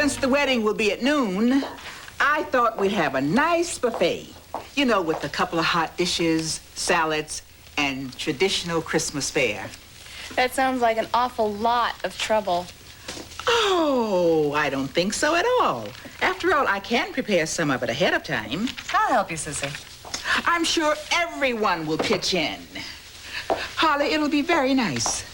Since the wedding will be at noon, I thought we'd have a nice buffet. You know, with a couple of hot dishes, salads, and traditional Christmas fare. That sounds like an awful lot of trouble. Oh, I don't think so at all. After all, I can prepare some of it ahead of time. I'll help you, Sissy. I'm sure everyone will pitch in. Holly, it'll be very nice.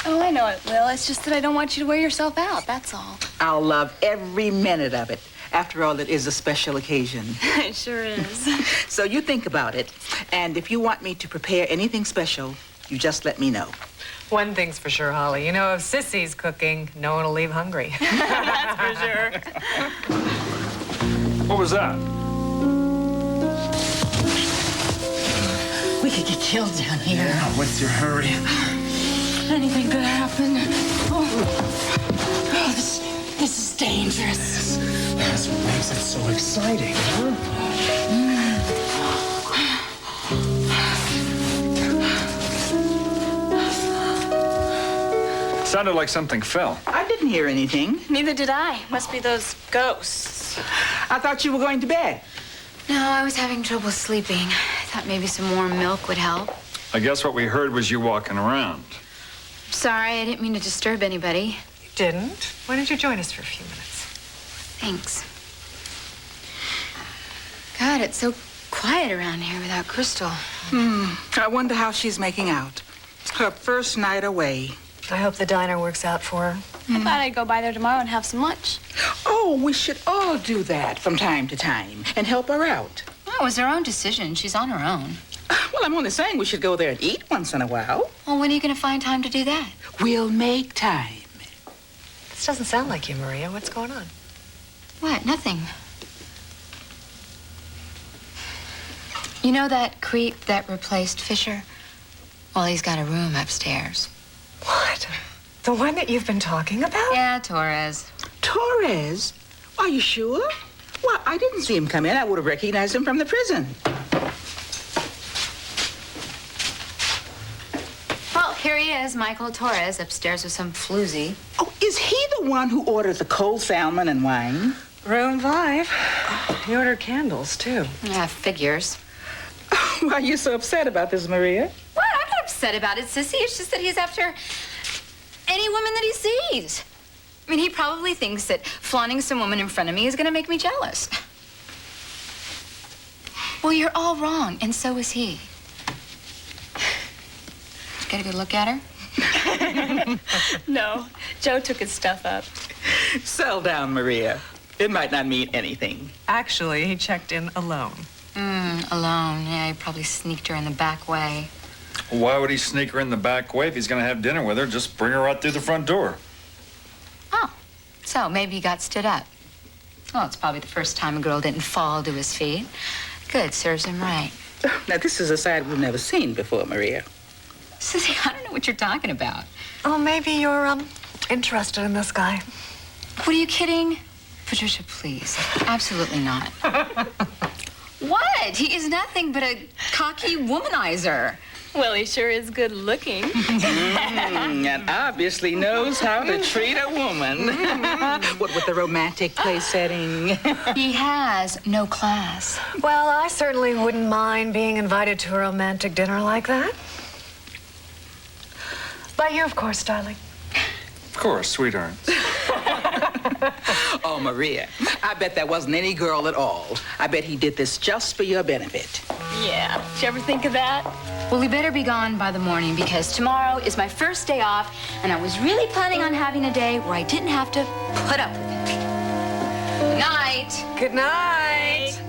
Oh, I know it will. It's just that I don't want you to wear yourself out, that's all. I'll love every minute of it. After all, it is a special occasion. It sure is. So you think about it, and if you want me to prepare anything special, you just let me know. One thing's for sure, Holly. You know, if Sissy's cooking, no one will leave hungry. That's for sure. What was that? We could get killed down here. Yeah, what's your hurry? Anything could happen. Oh, this is dangerous. That's what makes it so exciting, huh? Sounded like something fell. I didn't hear anything. Neither did I. Must be those ghosts. I thought you were going to bed. No, I was having trouble sleeping. I thought maybe some warm milk would help. I guess what we heard was you walking around. Sorry, I didn't mean to disturb anybody. You didn't? Why don't you join us for a few minutes? Thanks. God, it's so quiet around here without Crystal. I wonder how she's making out. Her first night away. I hope the diner works out for her. I thought I'd go by there tomorrow and have some lunch. Oh, we should all do that from time to time and help her out. Well, it was her own decision. She's on her own. Well, I'm only saying we should go there and eat once in a while. Well, when are you going to find time to do that? We'll make time. This doesn't sound like you, Maria. What's going on? What? Nothing. You know that creep that replaced Fisher? Well, he's got a room upstairs. What? The one that you've been talking about? Yeah, Torres. Torres? Are you sure? Well, I didn't see him come in. I would have recognized him from the prison. Well, here he is, Michael Torres, upstairs with some floozy. Oh, is he the one who ordered the cold salmon and wine? Room 5. He ordered candles, too. Yeah, figures. Why are you so upset about this, Maria? What? I'm not upset about it, Sissy. It's just that he's after any woman that he sees. I mean, he probably thinks that flaunting some woman in front of me is going to make me jealous. Well, you're all wrong, and so is he. Did you get a good look at her? No, Joe took his stuff up. Settle down, Maria. It might not mean anything. Actually, he checked in alone. Alone. Yeah, he probably sneaked her in the back way. Why would he sneak her in the back way if he's going to have dinner with her? Just bring her right through the front door. Oh, so maybe he got stood up. Well, it's probably the first time a girl didn't fall to his feet. Good, serves him right. Now, this is a side we've never seen before, Maria. Sissy, I don't know what you're talking about. Oh, maybe you're, interested in this guy. What, are you kidding? Patricia, please. Absolutely not. What? He is nothing but a cocky womanizer. Well, he sure is good looking. And obviously knows how to treat a woman. What with the romantic place setting? He has no class. Well, I certainly wouldn't mind being invited to a romantic dinner like that. By you, of course, darling. Of course, sweetheart. Oh, Maria, I bet that wasn't any girl at all. I bet he did this just for your benefit. Yeah. Did you ever think of that? Well, we better be gone by the morning because tomorrow is my first day off, and I was really planning on having a day where I didn't have to put up with it. Good night. Good night.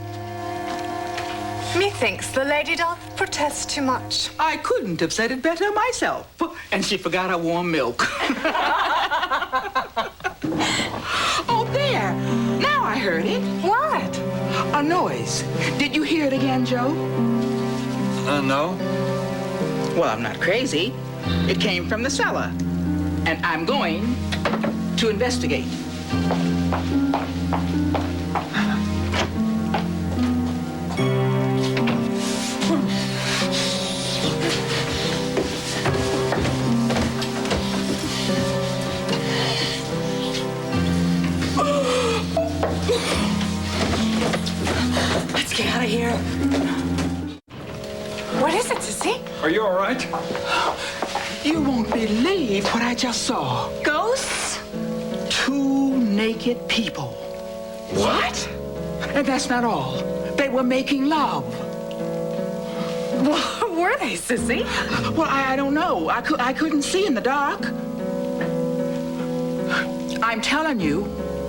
Methinks the lady doth protest too much. I couldn't have said it better myself. And she forgot her warm milk. Oh, there. Now I heard it. What? A noise. Did you hear it again, Joe? No. Well, I'm not crazy. It came from the cellar. And I'm going to investigate. What is it, Sissy? Are you all right? You won't believe what I just saw. Ghosts? 2 naked people. What? And that's not all. They were making love. What were they, Sissy? Well, I don't know. I couldn't see in the dark. I'm telling you,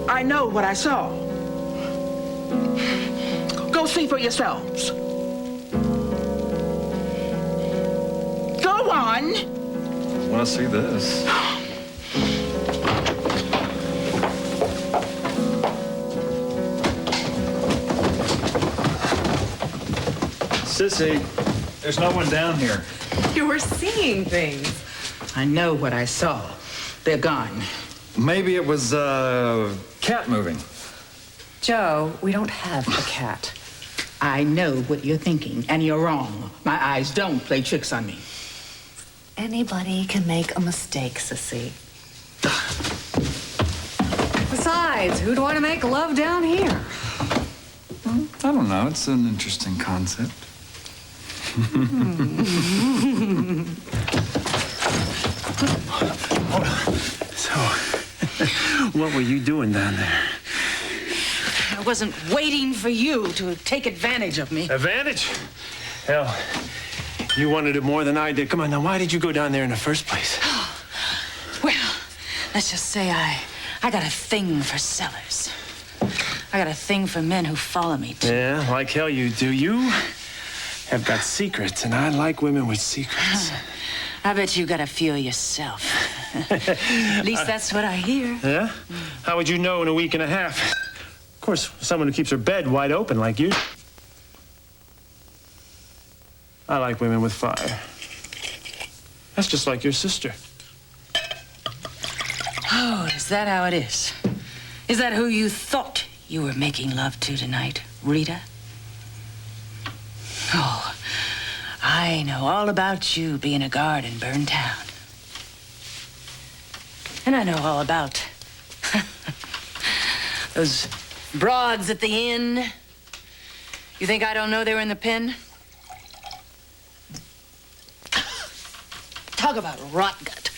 I know what I saw. Go see for yourselves. Go on. I want to see this. Sissy, there's no one down here. You were seeing things. I know what I saw. They're gone. Maybe it was cat moving. Joe, we don't have a cat. I know what you're thinking, and you're wrong. My eyes don't play tricks on me. Anybody can make a mistake, Sissy. Besides, who'd want to make love down here? I don't know. It's an interesting concept. So, what were you doing down there? I wasn't waiting for you to take advantage of me. Advantage? Hell, you wanted it more than I did. Come on, now, why did you go down there in the first place? Well, let's just say I got a thing for sellers. I got a thing for men who follow me, too. Yeah, like hell you do. You have got secrets, and I like women with secrets. I bet you got a few yourself. At least that's what I hear. Yeah? How would you know in a week and a half? Of course, someone who keeps her bed wide open like you. I like women with fire. That's just like your sister. Oh, is that how it is? Is that who you thought you were making love to tonight, Rita? Oh, I know all about you being a guard in Burntown. And I know all about those broads at the inn. You think I don't know they were in the pen? Talk about rot gut.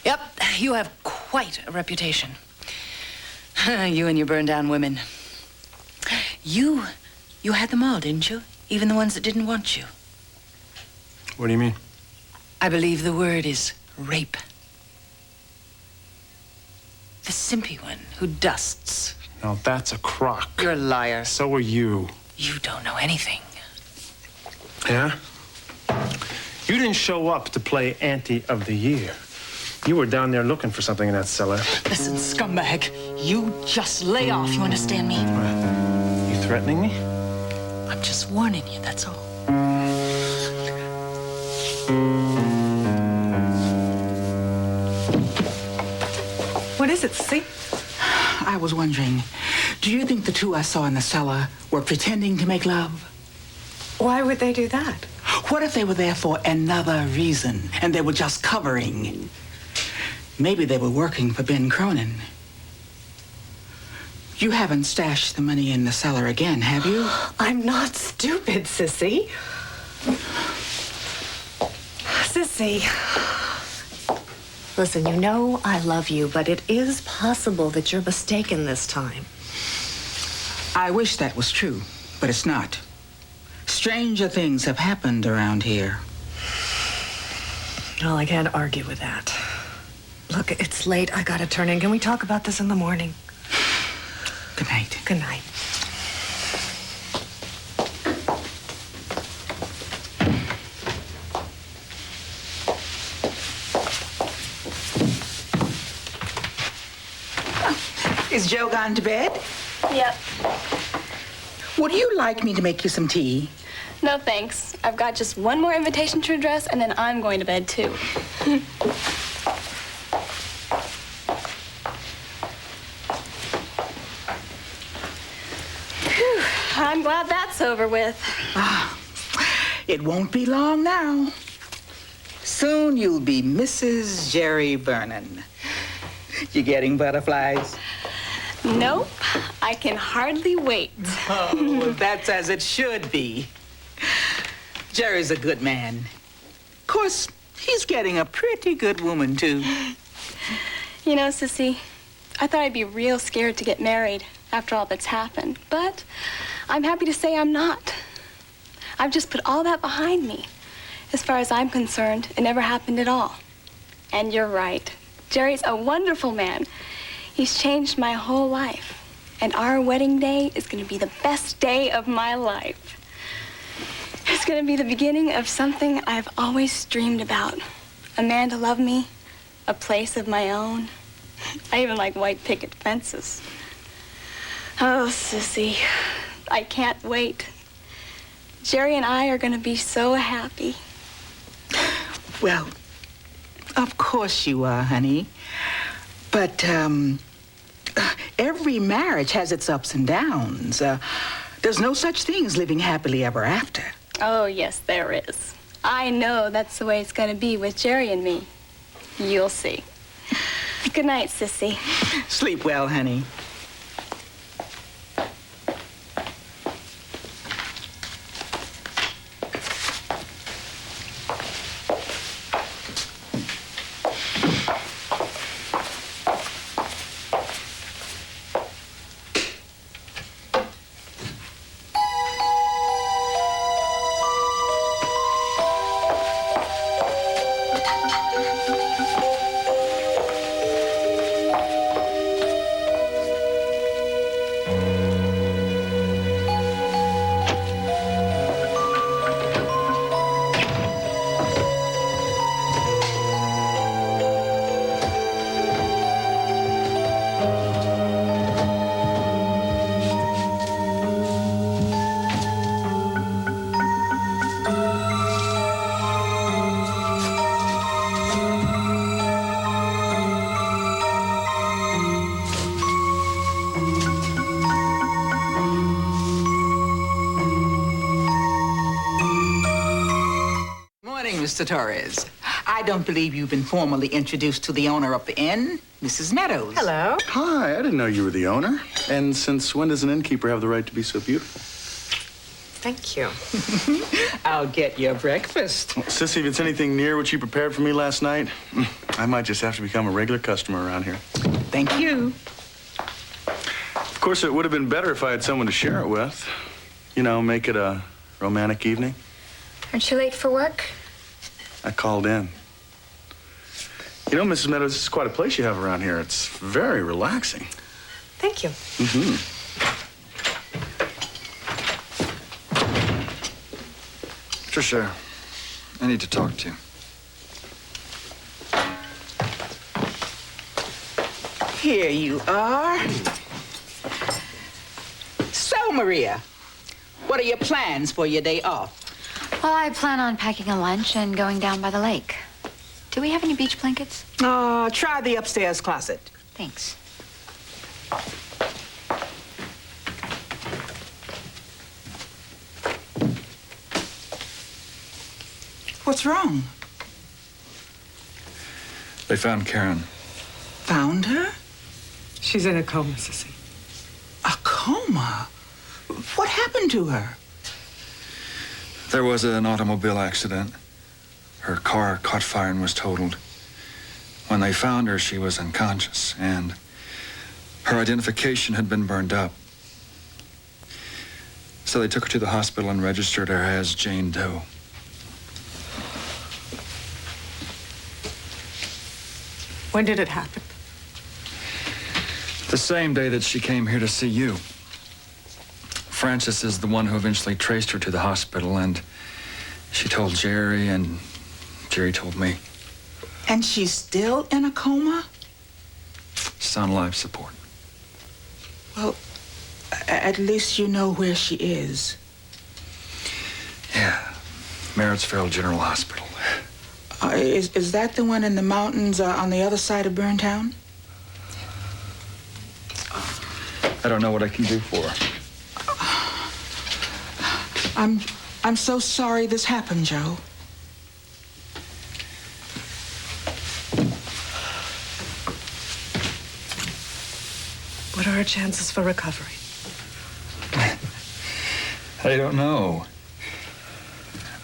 Yep, you have quite a reputation. You and your burned down women. You had them all, didn't you? Even the ones that didn't want you. What do you mean? I believe the word is rape. The simpy one who dusts. No, that's a crock. You're a liar. So are you. You don't know anything. Yeah? You didn't show up to play Auntie of the Year. You were down there looking for something in that cellar. Listen, scumbag, you just lay off, you understand me? You threatening me? I'm just warning you, that's all. What is it, Sissy? I was wondering, do you think the 2 I saw in the cellar were pretending to make love? Why would they do that? What if they were there for another reason and they were just covering? Maybe they were working for Ben Cronin. You haven't stashed the money in the cellar again, have you? I'm not stupid, Sissy. Sissy. Listen, you know I love you, but it is possible that you're mistaken this time. I wish that was true, but it's not. Stranger things have happened around here. Well, I can't argue with that. Look, it's late. I gotta turn in. Can we talk about this in the morning? Good night. Good night. Is Joe gone to bed? Yep. Would you like me to make you some tea? No thanks. I've got just one more invitation to address, and then I'm going to bed too. Whew, I'm glad that's over with. It won't be long now. Soon you'll be Mrs. Jerry Vernon. You getting butterflies? Nope. I can hardly wait. Oh, well, that's as it should be. Jerry's a good man. Of course, he's getting a pretty good woman, too. You know, Sissy, I thought I'd be real scared to get married after all that's happened, but I'm happy to say I'm not. I've just put all that behind me. As far as I'm concerned, it never happened at all. And you're right. Jerry's a wonderful man. He's changed my whole life. And our wedding day is going to be the best day of my life. It's going to be the beginning of something I've always dreamed about. A man to love me, a place of my own. I even like white picket fences. Oh, Sissy, I can't wait. Jerry and I are going to be so happy. Well, of course you are, honey. But, every marriage has its ups and downs. There's no such thing as living happily ever after. Oh, yes, there is. I know that's the way it's going to be with Jerry and me. You'll see. Good night, Sissy. Sleep well, honey. Mr. Torres. I don't believe you've been formally introduced to the owner of the inn, Mrs. Meadows. Hello. Hi, I didn't know you were the owner. And since when does an innkeeper have the right to be so beautiful? Thank you. I'll get your breakfast. Well, Sissy, if it's anything near what you prepared for me last night, I might just have to become a regular customer around here. Thank you. Of course, it would have been better if I had someone to share it with. You know, make it a romantic evening. Aren't you late for work? I called in. You know, Mrs. Meadows, this is quite a place you have around here. It's very relaxing. Thank you. Tricia, I need to talk to you. Here you are. So, Maria, what are your plans for your day off? Well, I plan on packing a lunch and going down by the lake. Do we have any beach blankets? Try the upstairs closet. Thanks. What's wrong? They found Karen. Found her? She's in a coma, Sissy. A coma? What happened to her? There was an automobile accident. Her car caught fire and was totaled. When they found her, she was unconscious, and her identification had been burned up. So they took her to the hospital and registered her as Jane Doe. When did it happen? The same day that she came here to see you. Frances is the one who eventually traced her to the hospital, and she told Jerry, and Jerry told me. And she's still in a coma? She's on life support. Well, at least you know where she is. Yeah, Merrittsville General Hospital. Is that the one in the mountains on the other side of Burntown? I don't know what I can do for her. I'm so sorry this happened, Joe. What are her chances for recovery? I don't know.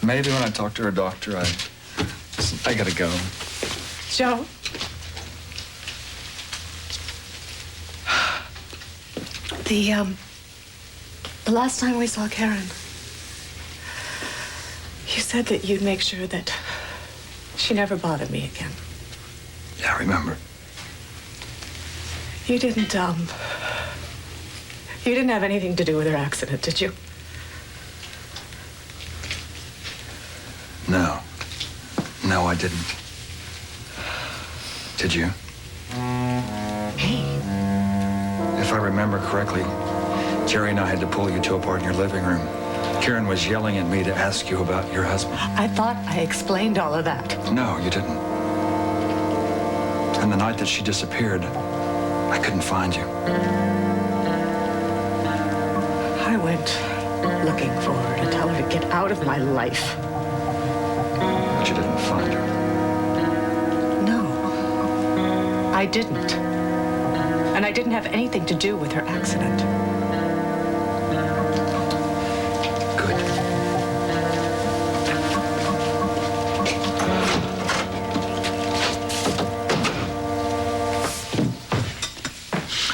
Maybe when I talk to her doctor, I gotta go. Joe? The last time we saw Karen, you said that you'd make sure that she never bothered me again. Yeah, I remember. You didn't have anything to do with her accident, did you? No. No, I didn't. Did you? Me? If I remember correctly, Jerry and I had to pull you two apart in your living room. Karen was yelling at me to ask you about your husband. I thought I explained all of that. No, you didn't. And the night that she disappeared, I couldn't find you. I went looking for her to tell her to get out of my life. But you didn't find her. No, I didn't. And I didn't have anything to do with her accident. Good.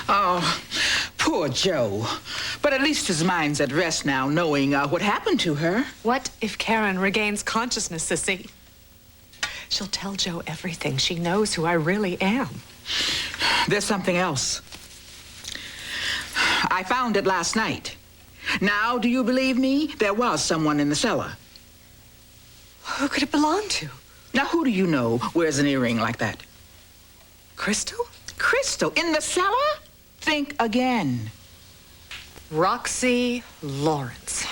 Oh, poor Joe. But at least his mind's at rest now, knowing what happened to her. What if Karen regains consciousness, Sissy? She'll tell Joe everything. She knows who I really am. There's something else. I found it last night. Now, do you believe me? There was someone in the cellar. Who could it belong to? Now, who do you know wears an earring like that? Crystal? Crystal, in the cellar? Think again. Roxy Lawrence.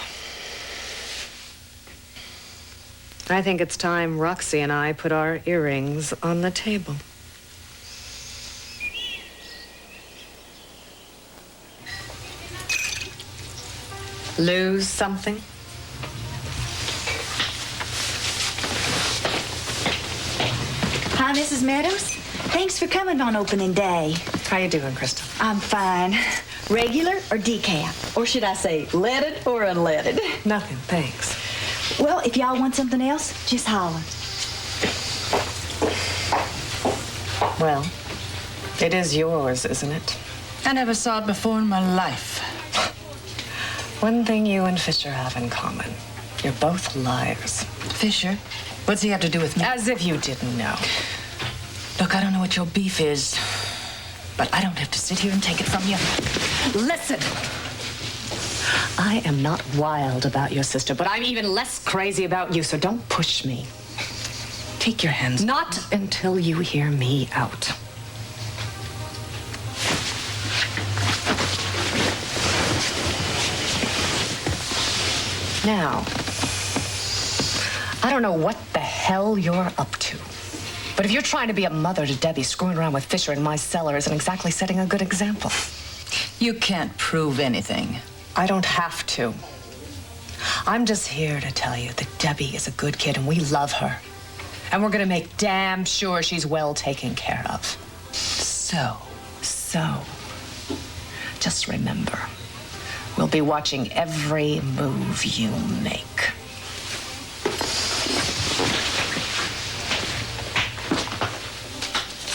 I think it's time Roxy and I put our earrings on the table. Lose something? Hi, Mrs. Meadows. Thanks for coming on opening day. How you doing, Crystal? I'm fine. Regular or decaf? Or should I say leaded or unleaded? Nothing, thanks. Well, if y'all want something else, just holler. Well, it is yours, isn't it? I never saw it before in my life. One thing you and Fisher have in common. You're both liars. Fisher? What's he have to do with me? As if you didn't know. Look, I don't know what your beef is, but I don't have to sit here and take it from you. Listen! I am not wild about your sister, but I'm even less crazy about you, so don't push me. Take your hands. Not until you hear me out. Now, I don't know what the hell you're up to. But if you're trying to be a mother to Debbie, screwing around with Fisher in my cellar isn't exactly setting a good example. You can't prove anything. I don't have to. I'm just here to tell you that Debbie is a good kid and we love her. And we're gonna make damn sure she's well taken care of. So, just remember, we'll be watching every move you make.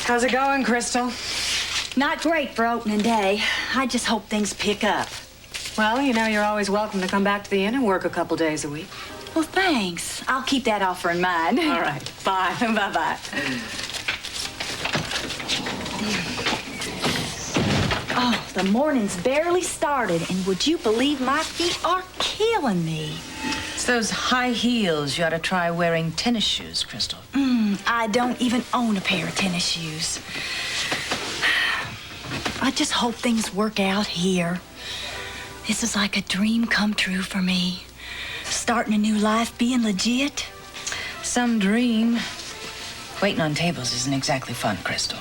How's it going, Crystal? Not great for opening day. I just hope things pick up. Well, you know, you're always welcome to come back to the inn and work a couple days a week. Well, thanks. I'll keep that offer in mind. All right. Bye. Bye-bye. Oh, the morning's barely started, and would you believe my feet are killing me? It's those high heels. You ought to try wearing tennis shoes, Crystal. I don't even own a pair of tennis shoes. I just hope things work out here. This is like a dream come true for me. Starting a new life, being legit. Some dream. Waiting on tables isn't exactly fun, Crystal.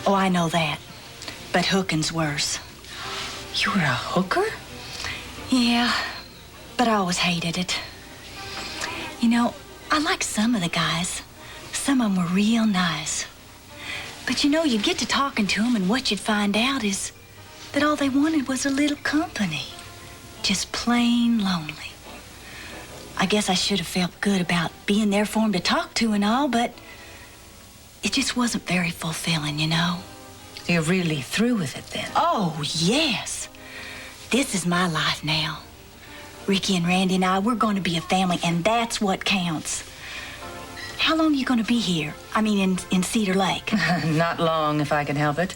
Oh, I know that. But hooking's worse. You were a hooker? Yeah, but I always hated it. You know, I like some of the guys. Some of them were real nice. But you know, you get to talking to them and what you'd find out is that all they wanted was a little company. Just plain lonely. I guess I should have felt good about being there for him to talk to and all, but it just wasn't very fulfilling, you know? You're really through with it then? Oh, yes. This is my life now. Ricky and Randy and I, we're going to be a family, and that's what counts. How long are you going to be here? I mean, in Cedar Lake? Not long, if I can help it.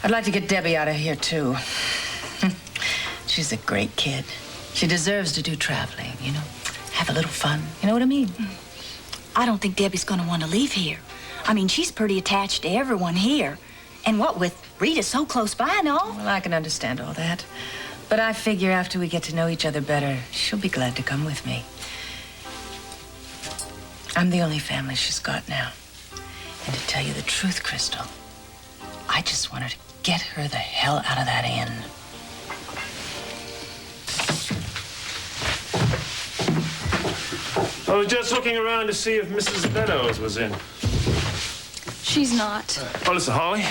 I'd like to get Debbie out of here, too. She's a great kid. She deserves to do traveling, you know? Have a little fun. You know what I mean? I don't think Debbie's going to want to leave here. I mean, she's pretty attached to everyone here. And what with Rita so close by and all? Well, I can understand all that. But I figure after we get to know each other better, she'll be glad to come with me. I'm the only family she's got now. And to tell you the truth, Crystal, I just want her to get her the hell out of that inn. I was just looking around to see if Mrs. Meadows was in. She's not. Oh, listen, Holly.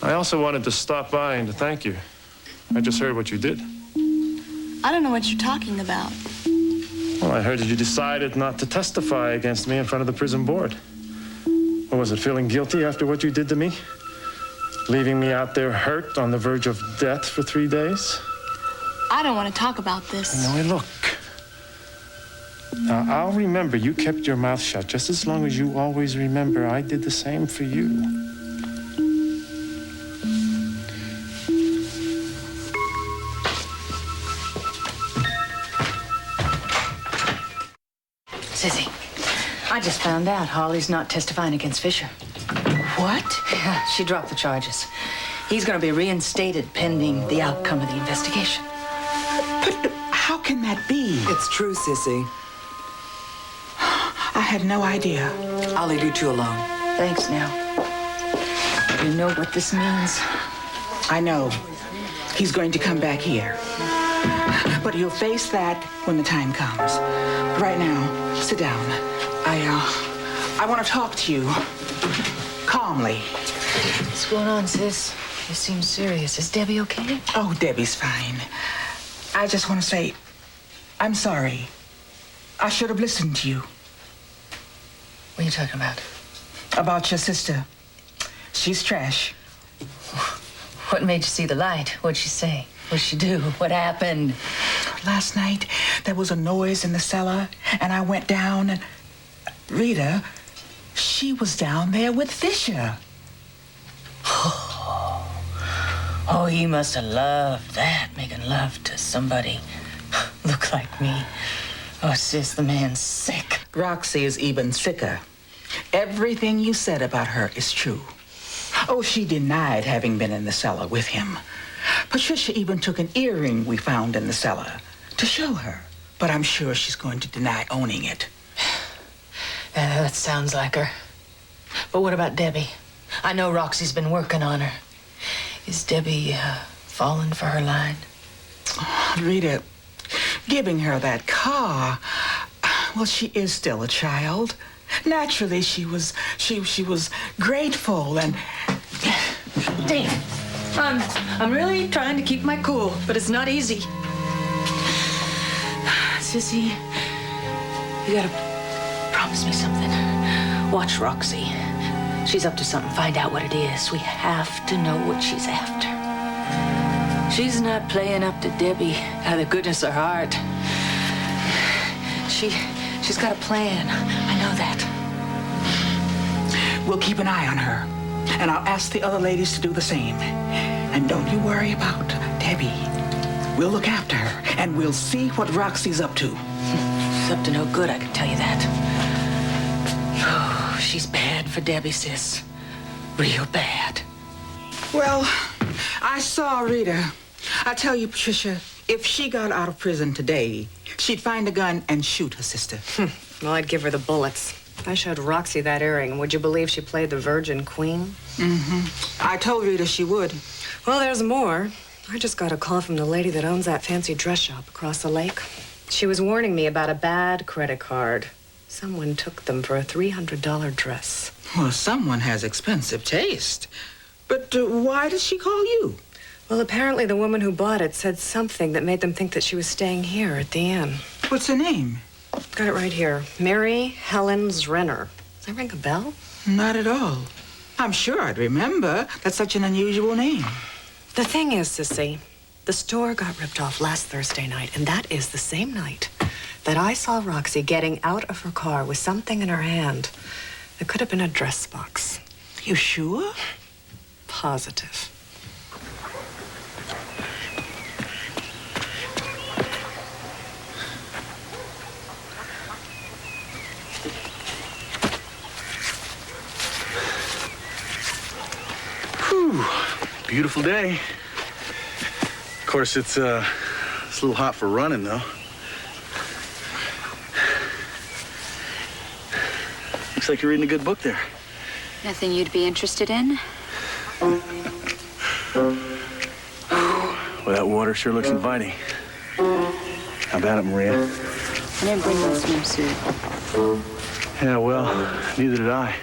I also wanted to stop by and to thank you. I just heard what you did. I don't know what you're talking about. Well, I heard that you decided not to testify against me in front of the prison board. Or was it feeling guilty after what you did to me? Leaving me out there hurt on the verge of death for 3 days? I don't want to talk about this. Now, look. Now, I'll remember you kept your mouth shut just as long as you always remember I did the same for you. Sissy, I just found out Holly's not testifying against Fisher. What? Yeah, she dropped the charges. He's going to be reinstated pending the outcome of the investigation. But how can that be? It's true, Sissy. I had no idea. I'll leave you two alone. Thanks now. You know what this means? I know. He's going to come back here. But he'll face that when the time comes. Right now, sit down. I want to talk to you. Calmly. What's going on, sis? You seem serious. Is Debbie okay? Oh, Debbie's fine. I just want to say, I'm sorry. I should have listened to you. What are you talking about? About your sister. She's trash. What made you see the light? What'd she say? What'd she do? What happened? Last night, there was a noise in the cellar, and I went down, and Rita, she was down there with Fisher. Oh, he must have loved that, making love to somebody look like me. Oh, sis, the man's sick. Roxy is even sicker. Everything you said about her is true. Oh, she denied having been in the cellar with him. Patricia even took an earring we found in the cellar to show her. But I'm sure she's going to deny owning it. That sounds like her. But what about Debbie? I know Roxy's been working on her. Is Debbie falling for her line? Rita, giving her that car, well, she is still a child. Naturally, she was grateful and... Dave, I'm really trying to keep my cool, but it's not easy. Sissy, you gotta promise me something. Watch Roxy. She's up to something. Find out what it is. We have to know what she's after. She's not playing up to Debbie out of the goodness of her heart. She's got a plan. I know that. We'll keep an eye on her, and I'll ask the other ladies to do the same. And don't you worry about Debbie. We'll look after her, and we'll see what Roxy's up to. She's up to no good, I can tell you that. Oh, she's bad for Debbie, sis. Real bad. Well, I saw Rita. I tell you, Patricia, if she got out of prison today, she'd find a gun and shoot her sister. Well, I'd give her the bullets. I showed Roxy that earring. Would you believe she played the Virgin Queen? Mm-hmm. I told Rita she would. Well, there's more. I just got a call from the lady that owns that fancy dress shop across the lake. She was warning me about a bad credit card. Someone took them for a $300 dress. Well, someone has expensive taste. But why did she call you? Well, apparently the woman who bought it said something that made them think that she was staying here at the inn. What's her name? Got it right here. Mary Helen Zrenner. Does that ring a bell? Not at all. I'm sure I'd remember. That's such an unusual name. The thing is, Sissy, the store got ripped off last Thursday night, and that is the same night that I saw Roxy getting out of her car with something in her hand. It could have been a dress box. You sure? Positive. Whew. Beautiful day. Of course, it's a little hot for running, though. Looks like you're reading a good book there. Nothing you'd be interested in? Well, that water sure looks inviting. How about it, Maria? I didn't bring my swimsuit. Yeah, well, neither did I.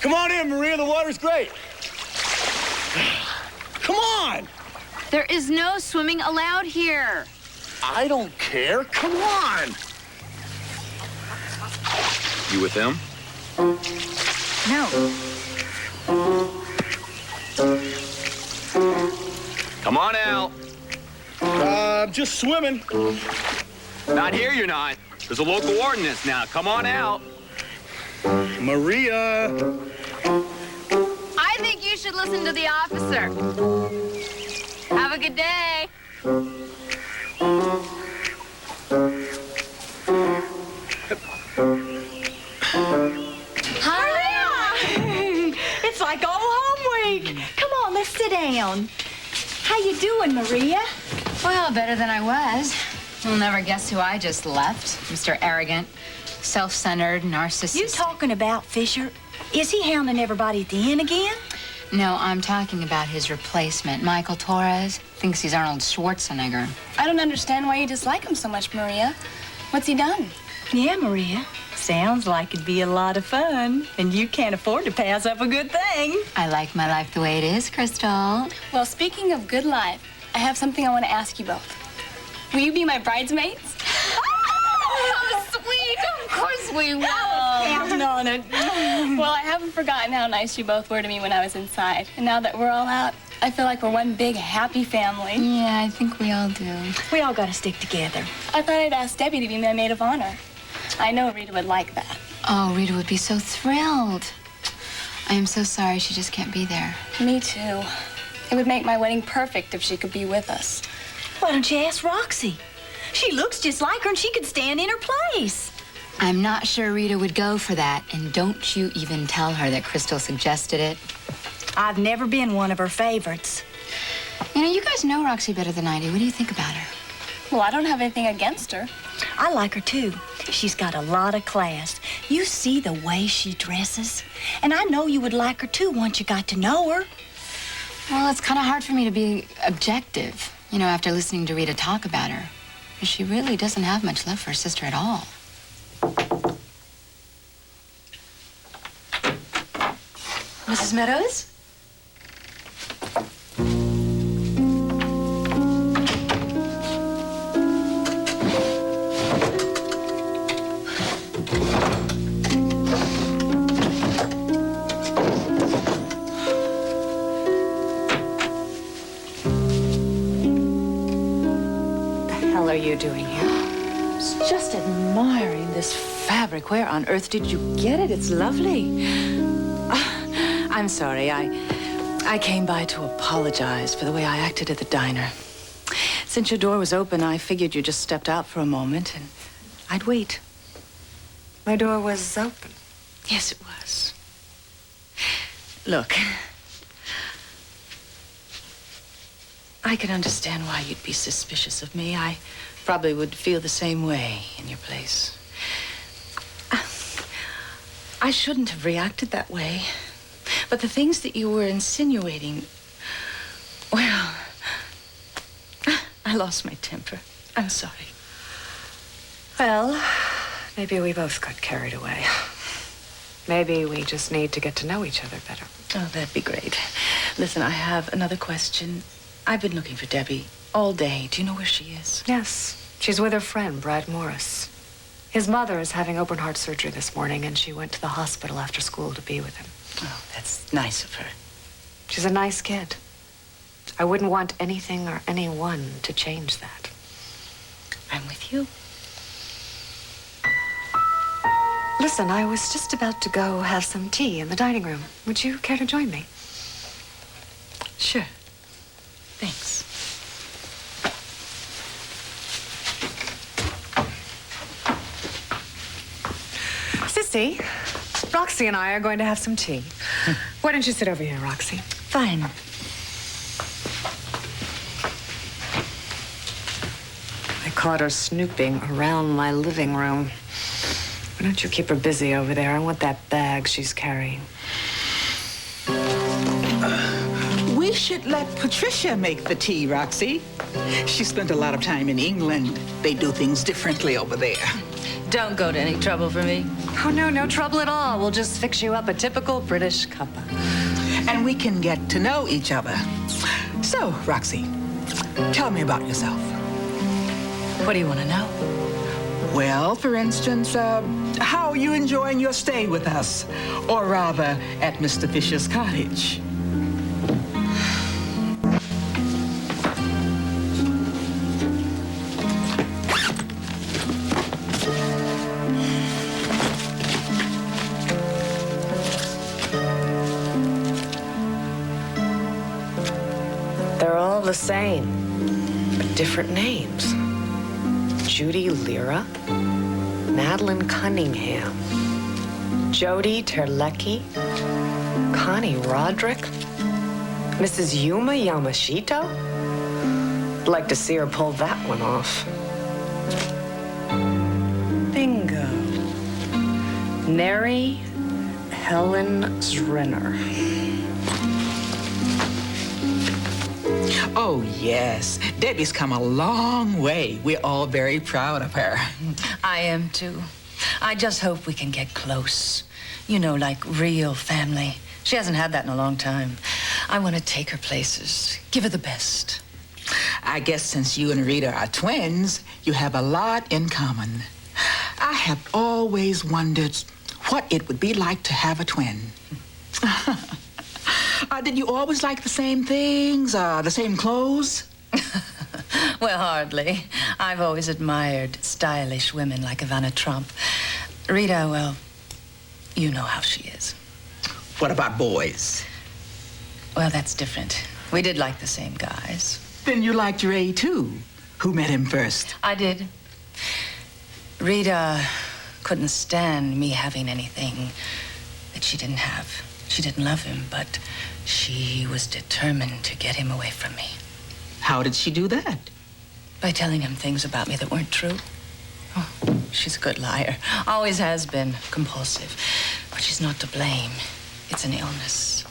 Come on in, Maria. The water's great. Come on! There is no swimming allowed here. I don't care. Come on! You with them? No. Come on out. I'm just swimming. Not here, you're not. There's a local ordinance now. Come on out. Maria! I think you should listen to the officer. Have a good day. Hi. It's like old home week. Come on, let's sit down. How you doing, Maria? Well, better than I was. You'll never guess who I just left. Mr. Arrogant, self-centered, narcissist. You talking about Fisher? Is he hounding everybody at the inn again? No, I'm talking about his replacement. Michael Torres thinks he's Arnold Schwarzenegger. I don't understand why you dislike him so much, Maria. What's he done? Yeah, Maria. Sounds like it'd be a lot of fun, and you can't afford to pass up a good thing. I like my life the way it is, Crystal. Well, speaking of good life, I have something I want to ask you both. Will you be my bridesmaids? Oh, how sweet! Of course we will. Counting on it. Well, I haven't forgotten how nice you both were to me when I was inside. And now that we're all out, I feel like we're one big happy family. Yeah, I think we all do. We all gotta stick together. I thought I'd ask Debbie to be my maid of honor. I know Rita would like that. Oh, Rita would be so thrilled. I am so sorry she just can't be there. Me too. It would make my wedding perfect if she could be with us. Why don't you ask Roxy? She looks just like her, and she could stand in her place. I'm not sure Rita would go for that, and don't you even tell her that Crystal suggested it. I've never been one of her favorites. You know, you guys know Roxy better than I do. What do you think about her? Well, I don't have anything against her. I like her, too. She's got a lot of class. You see the way she dresses. And I know you would like her, too, once you got to know her. Well, it's kind of hard for me to be objective, you know, after listening to Rita talk about her. She really doesn't have much love for her sister at all. Mrs. Meadows? What are you doing here? Just admiring this fabric. Where on earth did you get it? It's lovely. I'm sorry. I came by to apologize for the way I acted at the diner. Since your door was open, I figured you just stepped out for a moment, and I'd wait. My door was open. Yes, it was. Look, I can understand why you'd be suspicious of me. I probably would feel the same way in your place. I shouldn't have reacted that way. But the things that you were insinuating, well, I lost my temper. I'm sorry. Well, maybe we both got carried away. Maybe we just need to get to know each other better. Oh, that'd be great. Listen, I have another question. I've been looking for Debbie all day. Do you know where she is? Yes, she's with her friend, Brad Morris. His mother is having open heart surgery this morning, and she went to the hospital after school to be with him. Oh, that's nice of her. She's a nice kid. I wouldn't want anything or anyone to change that. I'm with you. Listen, I was just about to go have some tea in the dining room. Would you care to join me? Sure. Thanks. Sissy, Roxy and I are going to have some tea. Why don't you sit over here, Roxy? Fine. I caught her snooping around my living room. Why don't you keep her busy over there? I want that bag she's carrying. We should let Patricia make the tea, Roxy. She spent a lot of time in England. They do things differently over there. Don't go to any trouble for me. Oh, no, no trouble at all. We'll just fix you up a typical British cuppa. And we can get to know each other. So, Roxy, tell me about yourself. What do you want to know? Well, for instance, how are you enjoying your stay with us? Or rather, at Mr. Fisher's cottage? They're all the same, but different names. Judy Lyra, Madeline Cunningham, Jody Terlecki, Connie Roderick, Mrs. Yuma Yamashito. I'd like to see her pull that one off. Bingo. Neri Helen Zrenner. Oh, yes. Debbie's come a long way. We're all very proud of her. I am too. I just hope we can get close. You know, like real family. She hasn't had that in a long time. I want to take her places, give her the best. I guess since you and Rita are twins, you have a lot in common. I have always wondered what it would be like to have a twin. Did you always like the same things, the same clothes? Well, hardly. I've always admired stylish women like Ivana Trump. Rita, well, you know how she is. What about boys? Well, that's different. We did like the same guys. Then you liked Ray, too. Who met him first? I did. Rita couldn't stand me having anything that she didn't have. She didn't love him, but she was determined to get him away from me. How did she do that? By telling him things about me that weren't true. Oh, she's a good liar. Always has been. Compulsive. But she's not to blame. It's an illness.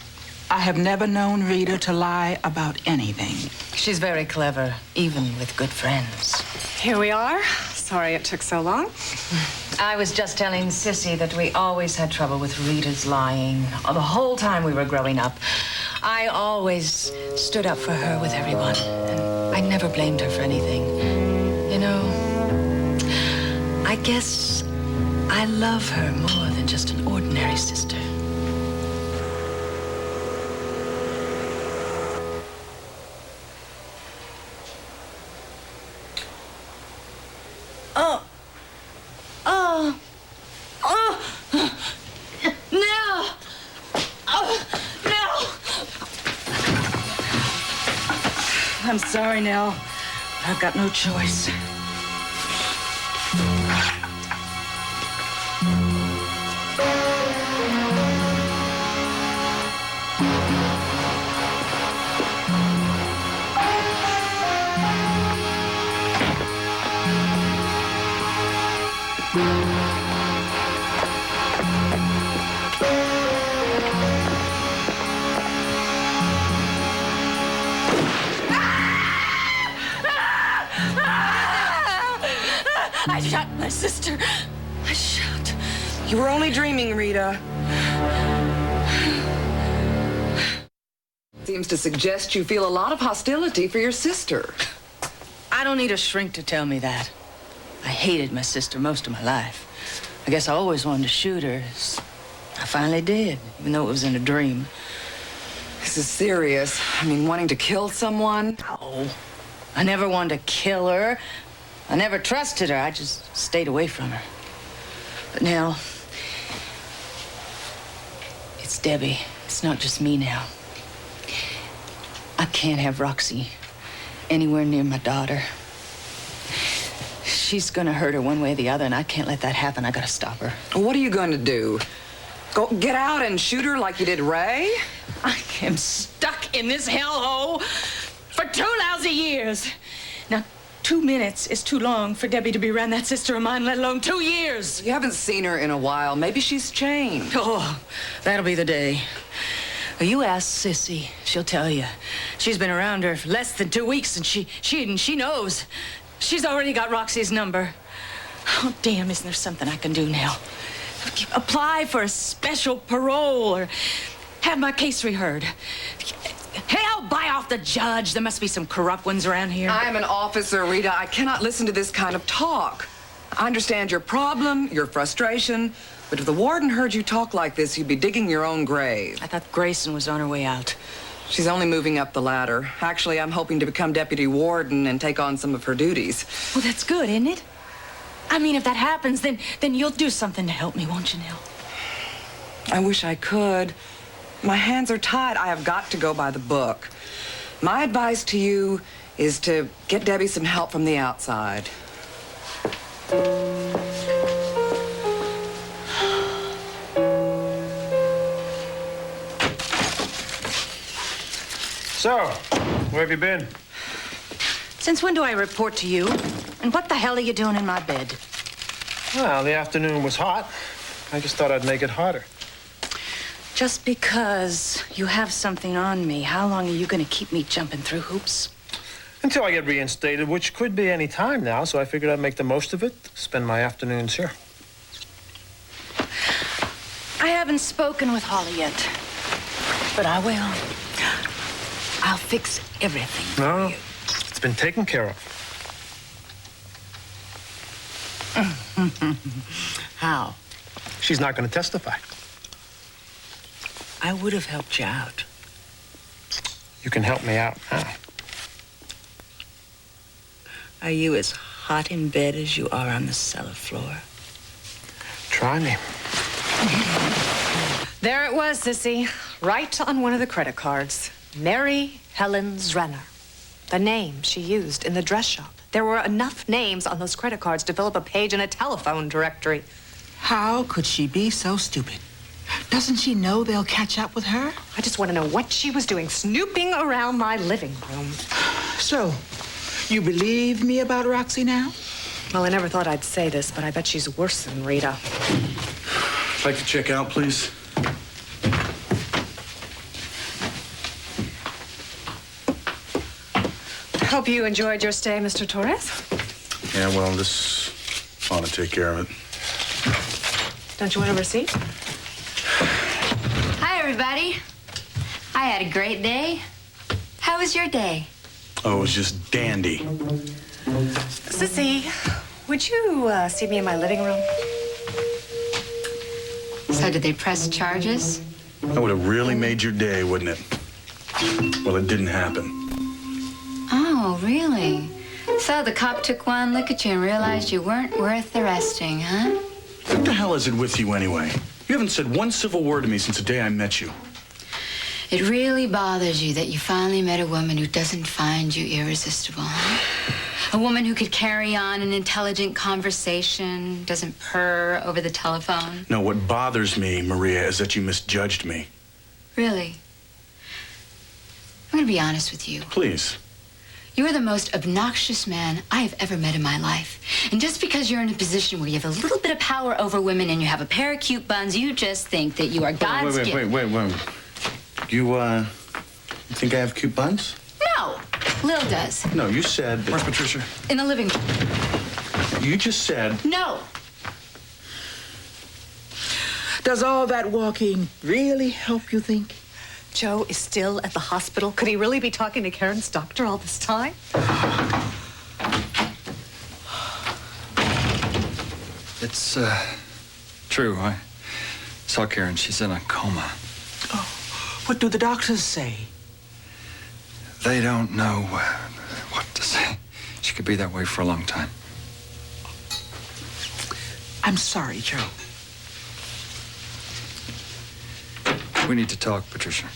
I have never known Rita to lie about anything. She's very clever, even with good friends. Here we are. Sorry it took so long. I was just telling Sissy that we always had trouble with Rita's lying. The whole time we were growing up. I always stood up for her with everyone, and I never blamed her for anything. You know, I guess I love her more than just an ordinary sister. Oh. Oh. Oh. No. Oh, no. I'm sorry, Nell. I've got no choice. I shot my sister. I shot. You were only dreaming, Rita. Seems to suggest you feel a lot of hostility for your sister. I don't need a shrink to tell me that. I hated my sister most of my life. I guess I always wanted to shoot her. I finally did, even though it was in a dream. This is serious. I mean, wanting to kill someone? No, I never wanted to kill her. I never trusted her. I just stayed away from her. But now, it's Debbie. It's not just me now. I can't have Roxy anywhere near my daughter. She's gonna hurt her one way or the other, and I can't let that happen. I gotta stop her. What are you going to do? Go get out and shoot her like you did Ray? I am stuck in this hellhole for 2 lousy years. Now, 2 minutes is too long for Debbie to be around that sister of mine, let alone 2 years. You haven't seen her in a while. Maybe she's changed. Oh, that'll be the day. Well, you ask Sissy, she'll tell you. She's been around her for less than 2 weeks, and she knows. She's already got Roxy's number. Oh, damn, isn't there something I can do now? Apply for a special parole or have my case reheard. Hell, buy off the judge. There must be some corrupt ones around here. I am an officer, Rita. I cannot listen to this kind of talk. I understand your problem, your frustration, but if the warden heard you talk like this, you'd be digging your own grave. I thought Grayson was on her way out. She's only moving up the ladder. Actually, I'm hoping to become deputy warden and take on some of her duties. Well, that's good, isn't it? I mean, if that happens, then you'll do something to help me, won't you, Nell? I wish I could. My hands are tied. I have got to go by the book. My advice to you is to get Debbie some help from the outside. So, where have you been? Since when do I report to you? And what the hell are you doing in my bed? Well, the afternoon was hot. I just thought I'd make it hotter. Just because you have something on me, how long are you going to keep me jumping through hoops? Until I get reinstated, which could be any time now, so I figured I'd make the most of it, spend my afternoons here. I haven't spoken with Holly yet, but I will. I'll fix everything for you. It's been taken care of. How? She's not going to testify. I would have helped you out. You can help me out now. Are you as hot in bed as you are on the cellar floor? Try me. There it was, Sissy. Right on one of the credit cards. Mary Helen Zrenner. The name she used in the dress shop. There were enough names on those credit cards to fill up a page in a telephone directory. How could she be so stupid? Doesn't she know they'll catch up with her? I just want to know what she was doing snooping around my living room. So, you believe me about Roxy now? Well, I never thought I'd say this, but I bet she's worse than Rita. I'd like to check out, please. Hope you enjoyed your stay, Mr. Torres. Yeah, well, this ought to take care of it. Don't you want a receipt? Hi, everybody. I had a great day. How was your day? Oh, it was just dandy. Sissy, would you see me in my living room? So did they press charges? That would have really made your day, wouldn't it? Well, it didn't happen. Oh, really? So the cop took one look at you and realized you weren't worth arresting, huh? What the hell is it with you anyway? You haven't said one civil word to me since the day I met you. It really bothers you that you finally met a woman who doesn't find you irresistible, huh? A woman who could carry on an intelligent conversation, doesn't purr over the telephone. No, what bothers me, Maria, is that you misjudged me. Really? I'm gonna be honest with you. Please. You're the most obnoxious man I have ever met in my life. And just because you're in a position where you have a little bit of power over women and you have a pair of cute buns, you just think that you are God's gift. Wait. You think I have cute buns? No, Lil does. No, you said... Where's Patricia? In the living room. You just said... No. Does all that walking really help, you think? Joe is still at the hospital. Could he really be talking to Karen's doctor all this time? It's, true. I saw Karen. She's in a coma. Oh, what do the doctors say? They don't know what to say. She could be that way for a long time. I'm sorry, Joe. We need to talk, Patricia.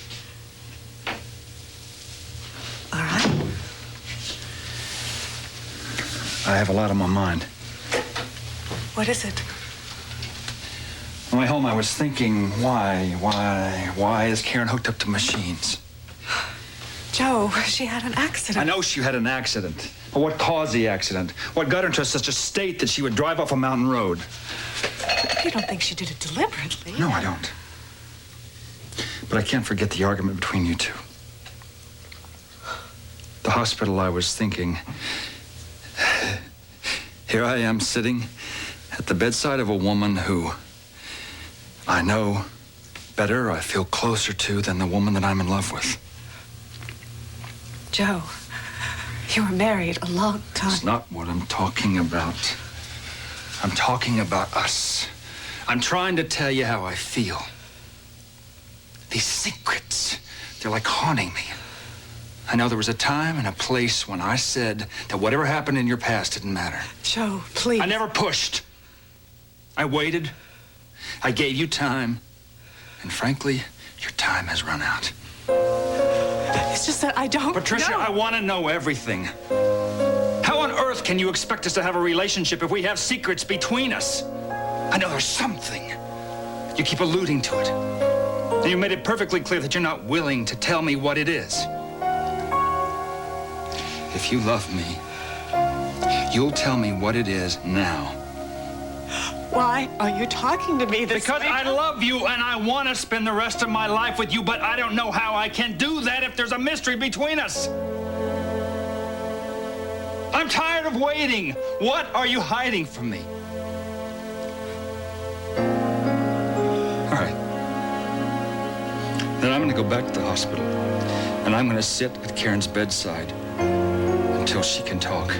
All right. I have a lot on my mind. What is it? On my way home, I was thinking, why is Karen hooked up to machines? Joe, she had an accident. I know she had an accident. But what caused the accident? What got her into such a state that she would drive off a mountain road? You don't think she did it deliberately? No, I don't. But I can't forget the argument between you two. The hospital, I was thinking, here I am sitting at the bedside of a woman who I know better, I feel closer to than the woman that I'm in love with. Joe, you were married a long time. That's not what I'm talking about. I'm talking about us. I'm trying to tell you how I feel. These secrets, they're like haunting me. I know there was a time and a place when I said that whatever happened in your past didn't matter. Joe, please. I never pushed. I waited. I gave you time. And frankly, your time has run out. It's just that I don't Patricia, know. I want to know everything. How on earth can you expect us to have a relationship if we have secrets between us? I know there's something. You keep alluding to it. And you made it perfectly clear that you're not willing to tell me what it is. If you love me, you'll tell me what it is now. Why are you talking to me this Because way? I love you and I want to spend the rest of my life with you, but I don't know how I can do that if there's a mystery between us. I'm tired of waiting. What are you hiding from me? All right. Then I'm going to go back to the hospital and I'm going to sit at Karen's bedside until she can talk.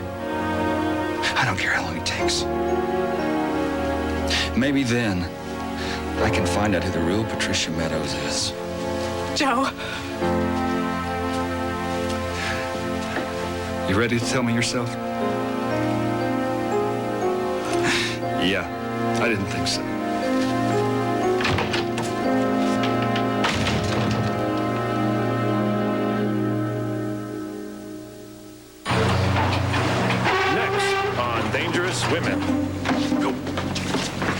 I don't care how long it takes. Maybe then I can find out who the real Patricia Meadows is. Joe. You ready to tell me yourself? Yeah, I didn't think so. Next on Dangerous Women.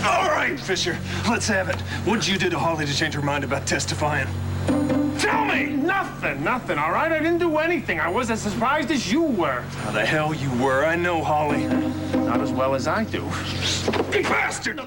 All right, Fisher, let's have it. What'd you do to Holly to change her mind about testifying? Tell me! Nothing, all right? I didn't do anything. I was as surprised as you were. How the hell you were? I know Holly. Not as well as I do. You bastard!